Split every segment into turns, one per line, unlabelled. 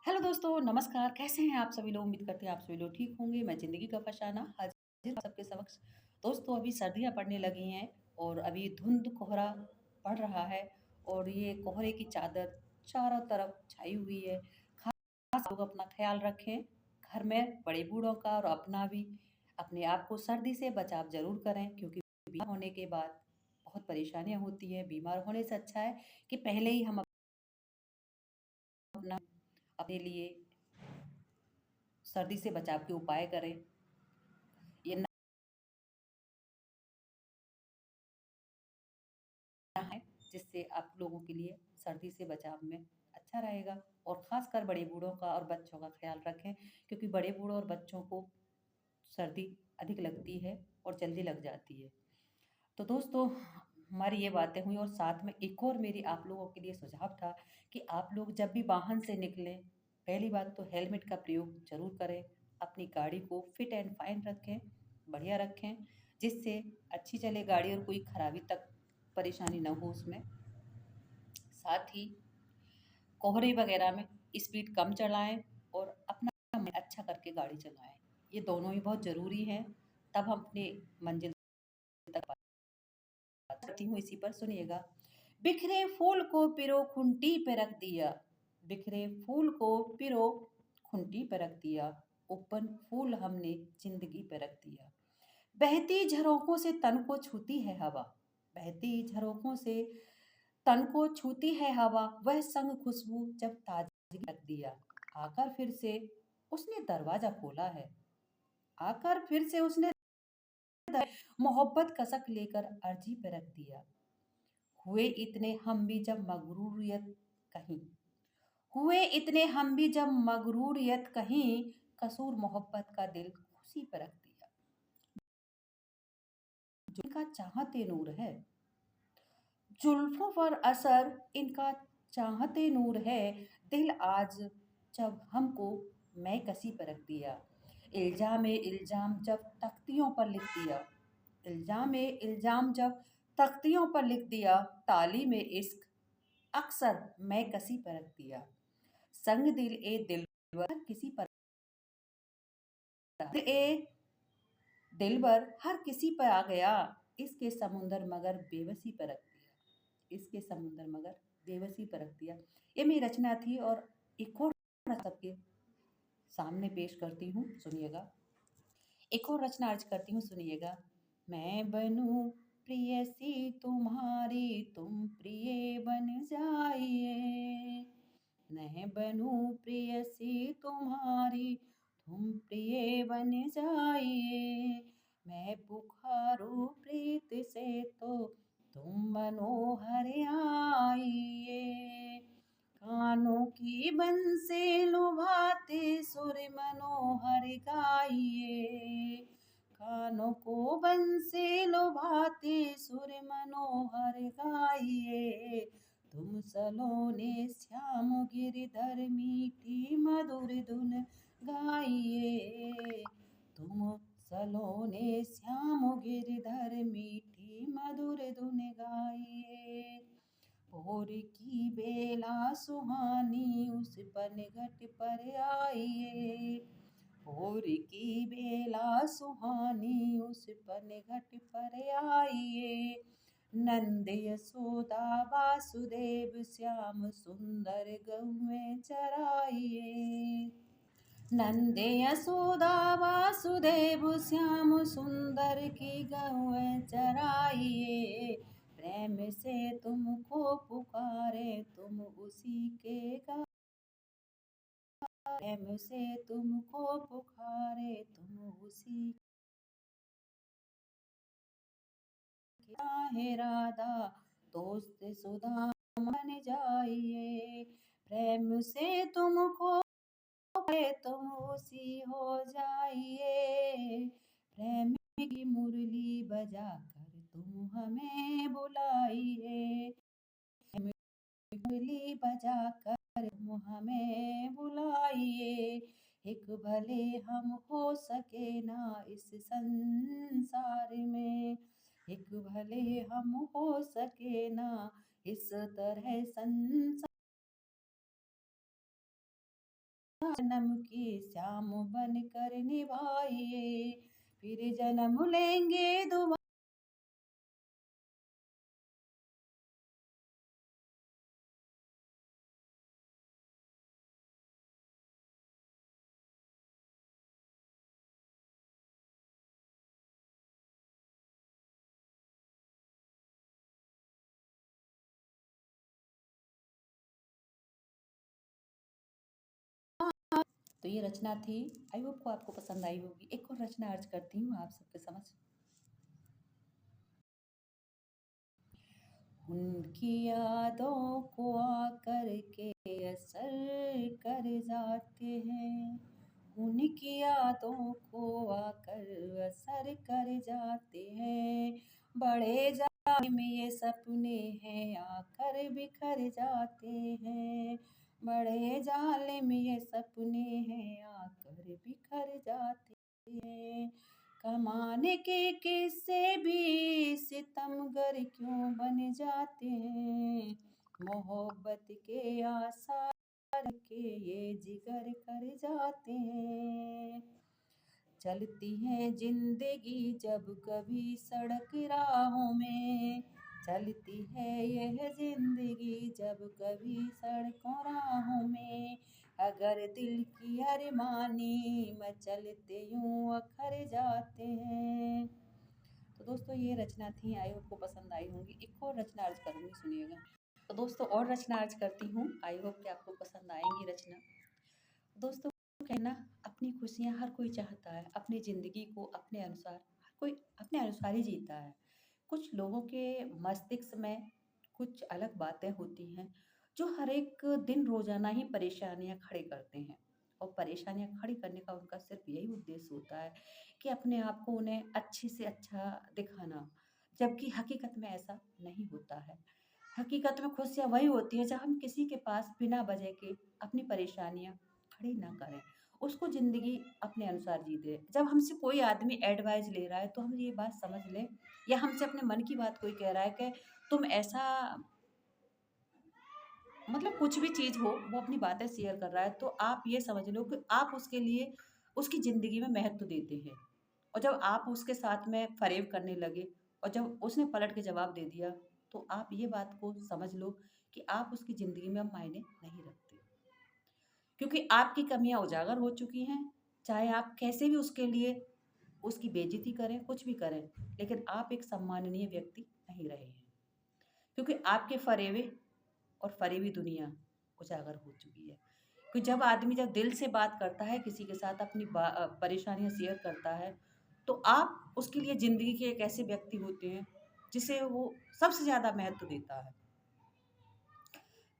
Hello दोस्तों, नमस्कार। कैसे हैं आप सभी लोग? उम्मीद करते हैं आप सभी लोग ठीक होंगे। मैं ज़िंदगी का फसाना हाज़िर हूँ सबके समक्ष। दोस्तों, अभी सर्दियाँ पड़ने लगी हैं और अभी धुंध कोहरा पड़ रहा है और ये कोहरे की चादर चारों तरफ छाई हुई है। ख़ास लोग अपना ख़्याल रखें, घर में बड़े-बूढ़ों का और अपना भी। अपने आप को सर्दी से बचाव ज़रूर करें क्योंकि बीमार होने के बाद बहुत परेशानियाँ होती हैं। बीमार होने से अच्छा है कि पहले ही हम अपना अपने लिए सर्दी से बचाव के उपाय करें। ये ना है जिससे आप लोगों के लिए सर्दी से बचाव में अच्छा रहेगा और ख़ासकर बड़े बूढ़ों का और बच्चों का ख़्याल रखें क्योंकि बड़े बूढ़ों और बच्चों को सर्दी अधिक लगती है और जल्दी लग जाती है। तो दोस्तों, हमारी ये बातें हुई और साथ में एक और मेरी आप लोगों के लिए सुझाव था कि आप लोग जब भी वाहन से निकलें, पहली बात तो हेलमेट का प्रयोग ज़रूर करें। अपनी गाड़ी को फिट एंड फाइन रखें, बढ़िया रखें, जिससे अच्छी चले गाड़ी और कोई खराबी तक परेशानी ना हो उसमें। साथ ही कोहरे वगैरह में स्पीड कम चलाएँ और अपना समय अच्छा करके गाड़ी चलाएँ। ये दोनों ही बहुत ज़रूरी हैं, तब हम अपनी मंज़िल तक करती हूँ इसी पर सुनिएगा। बिखरे फूल को पिरो खूंटी पे रख दिया, बिखरे फूल को पिरो खूंटी पे रख दिया, ओपन फूल हमने ज़िंदगी पे रख दिया। बहती झरोखों से तन को छूती है हवा, बहती झरोखों से तन को छूती है हवा, वह संग खुशबू जब ताजगी रख दिया। आकर फिर से उसने दरवाजा खोला है, आकर फिर से उसने मोहब्बत कसक लेकर अर्जी पे रख दिया। हुए इतने हम भी जब मगरूरियत कहीं, हुए इतने हम भी जब मगरूरियत कहीं, कसूर मोहब्बत का दिल खुशी पे रख दिया। जिनका चाहते नूर है, जुल्फों पर असर इनका चाहते नूर है, दिल आज जब हमको मैं कसी पर रख दिया। इल्जाम इल्जाम जब तख्तियों पर लिख दिया, इल्जाम इल्जाम जब तख्तियों पर लिख दिया, तालीम इश्क अक्सर मैं कसी पर रख दिया। संग दिल ए दिलबर किसी पर दिल ए दिलबर हर किसी पर आ गया, इसके समुंदर मगर बेबसी पर रख दिया, इसके समुंदर मगर बेबसी पर रख दिया। ये मेरी रचना थी और एक और सबके सामने पेश करती हूँ, सुनिएगा। एक और रचना अर्ज करती हूँ, सुनिएगा। मैं बनूं प्रियसी तुम्हारी, तुम प्रिय बन जाइए। मैं बनूं प्रियसी तुम्हारी, तुम प्रिय बन जाइए। मैं पुकारूं प्रीत से तो तुम मनोहर आइए। कानों की बंसी लुभाते सुर मनोहर गाइए। कानों को बंसी लुभाते सुर मनोहर गाइए। तुम सलोने श्याम गिरधर मीठी मधुर धुन गाइए। तुम सलोने श्याम गिरधर मीठी मधुर धुन गाइए। भोर की बेला सुहानी उस पनघट पर आइए। भोर की बेला सुहानी उस पनघट पर आइए। नंद यशोदा वासुदेव श्याम सुंदर गौएं चराइए। नंद यशोदा वासुदेव श्याम सुंदर की गौएं चराइए। प्रेम से तुमको पुकारे तुम उसी के गा, प्रेम से तुमको पुकारे तुम उसी है राधा। दोस्त सुधा मन जाइए। प्रेम से तुमको तुम उसी हो जाइए। प्रेम की मुरली बजाकर तुम हमें बुलाइए। मुरली बजाकर तुम हमें बुलाइए। एक भले हम हो सके ना इस संसार में, एक भले हम हो सके ना इस तरह संसार जन्म की श्याम बन कर निभाइए, फिर जन्म लेंगे दोबारा। तो ये रचना थी, आई होप को आपको पसंद आई होगी। एक और रचना अर्ज करती हूँ आप सबके समझ। उनकी यादों को आकर के असर कर जाते हैं, उनकी यादों को आकर असर कर जाते हैं, बड़े जाने में ये सपने हैं आकर बिखर जाते हैं, बड़े जाले में ये सपने हैं आकर बिखर जाते हैं, कमाने के किस्से भी सितमगर क्यों बन जाते हैं, मोहब्बत के आसार के ये जिगर कर जाते हैं, चलती है जिंदगी जब कभी सड़क राहों में, चलती है यह जिंदगी जब कभी सड़कों राहों में, अगर दिल की अरमानी मचलते यूं अखर जाते हैं। तो दोस्तों ये रचना थी, आई होप को पसंद आई होंगी। एक और रचना अर्ज करूंगी, सुनिएगा। तो दोस्तों और रचना अर्ज करती हूँ, आई होप कि आपको पसंद आएंगी रचना। दोस्तों कहना, अपनी खुशियाँ हर कोई चाहता है, अपनी ज़िंदगी को अपने अनुसार हर कोई अपने अनुसार ही जीता है। कुछ लोगों के मस्तिष्क में कुछ अलग बातें होती हैं जो हर एक दिन रोज़ाना ही परेशानियाँ खड़ी करते हैं, और परेशानियाँ खड़ी करने का उनका सिर्फ यही उद्देश्य होता है कि अपने आप को उन्हें अच्छे से अच्छा दिखाना, जबकि हकीकत में ऐसा नहीं होता है। हकीकत में खुशियाँ वही होती है जब हम किसी के पास बिना वजह के अपनी परेशानियाँ खड़ी ना करें, उसको ज़िंदगी अपने अनुसार जी दे। जब हमसे कोई आदमी एडवाइस ले रहा है तो हम ये बात समझ लें, या हमसे अपने मन की बात कोई कह रहा है कि तुम ऐसा, मतलब कुछ भी चीज़ हो, वो अपनी बातें शेयर कर रहा है, तो आप ये समझ लो कि आप उसके लिए उसकी ज़िंदगी में महत्व देते हैं। और जब आप उसके साथ में फ़रेब करने लगे और जब उसने पलट के जवाब दे दिया, तो आप ये बात को समझ लो कि आप उसकी ज़िंदगी में अब मायने नहीं रखते। क्योंकि आपकी कमियाँ उजागर हो चुकी हैं, चाहे आप कैसे भी उसके लिए उसकी बेइज़्ज़ती करें, कुछ भी करें, लेकिन आप एक सम्माननीय व्यक्ति नहीं रहे हैं। क्योंकि आपके फ़रेबे और फ़रेबी दुनिया उजागर हो चुकी है। कि जब आदमी जब दिल से बात करता है, किसी के साथ अपनी परेशानियाँ शेयर करता है, तो आप उसके लिए ज़िंदगी के एक ऐसे व्यक्ति होते हैं, जिसे वो सबसे ज़्यादा महत्व देता है।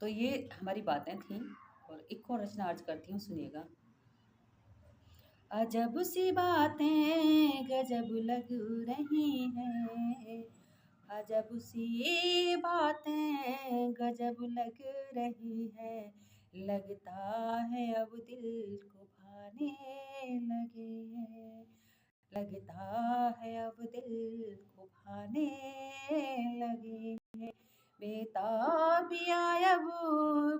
तो ये हमारी बातें थीं, और एक और रचना अर्ज करती हूँ, सुनिएगा। अजब सी बातें गजब लग रही हैं, अजब सी बातें गजब लग रही है, लगता है अब दिल को भाने लगे हैं, लगता है अब दिल को भाने लगे हैं, बेताबियाँ अब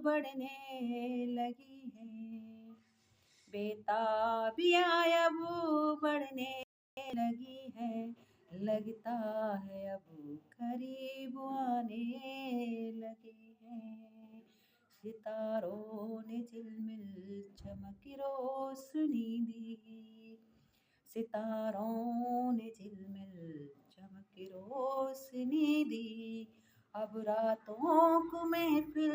बढ़ने लगी है, बेताबियाँ अब बढ़ने लगी है, लगता है अब करीब आने लगे हैं, सितारों ने झिलमिल चमक रोशनी दी, सितारों ने झिलमिल चमक रोशनी दी, अब रातों को महफिल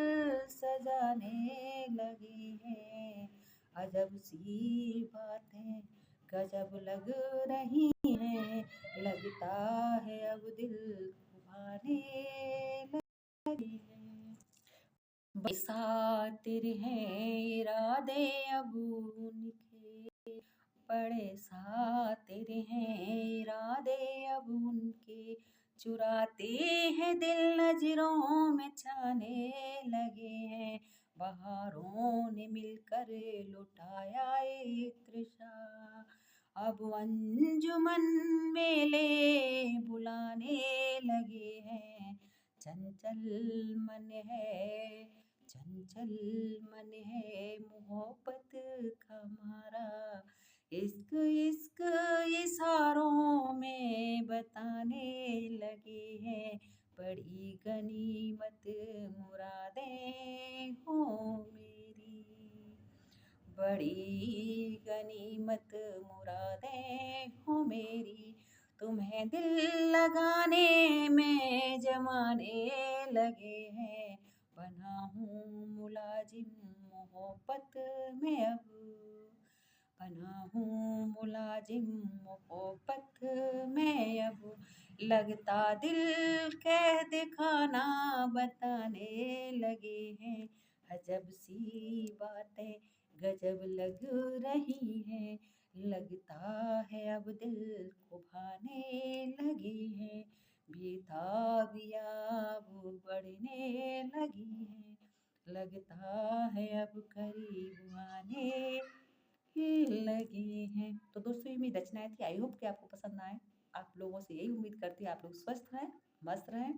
सजाने लगे हैं, अजब सी बातें गजब लग रही हैं, लगता है अब दिल को भाने लगे हैं, बरसाते हैं इरादे अब उनके, बड़े सा तेरे हैं इरादे अब उनके, चुराते हैं दिल नजरों में छाने लगे हैं, बहारों ने मिलकर लुटाया एक तृषा, अब अंजुमन मेले बुलाने लगे हैं, चंचल मन है, चंचल मन है मोहब्बत का मारा, इश्क इश्क इशारों में बताने लगे हैं, बड़ी गनीमत मुरादें हो मेरी, बड़ी गनीमत मुरादें हो मेरी, तुम्हें दिल लगाने में जमाने लगे हैं, बना हूँ मुलाजिम मोहब्बत में अब, बना हूँ मुलाजिम मोहब्बत में अब, लगता दिल कह दिखाना बताने लगे हैं, अजब सी बातें गजब लग रही हैं, लगता है अब दिल को भाने लगे हैं, बेताबियाँ अब बढ़ने लगी हैं, लगता है अब करीब आने लगे हैं। तो दोस्तों ये मेरी रचनाएँ थी। आई होप कि आपको पसंद आए। आप लोगों से यही उम्मीद करती हूँ आप लोग स्वस्थ रहें, मस्त रहें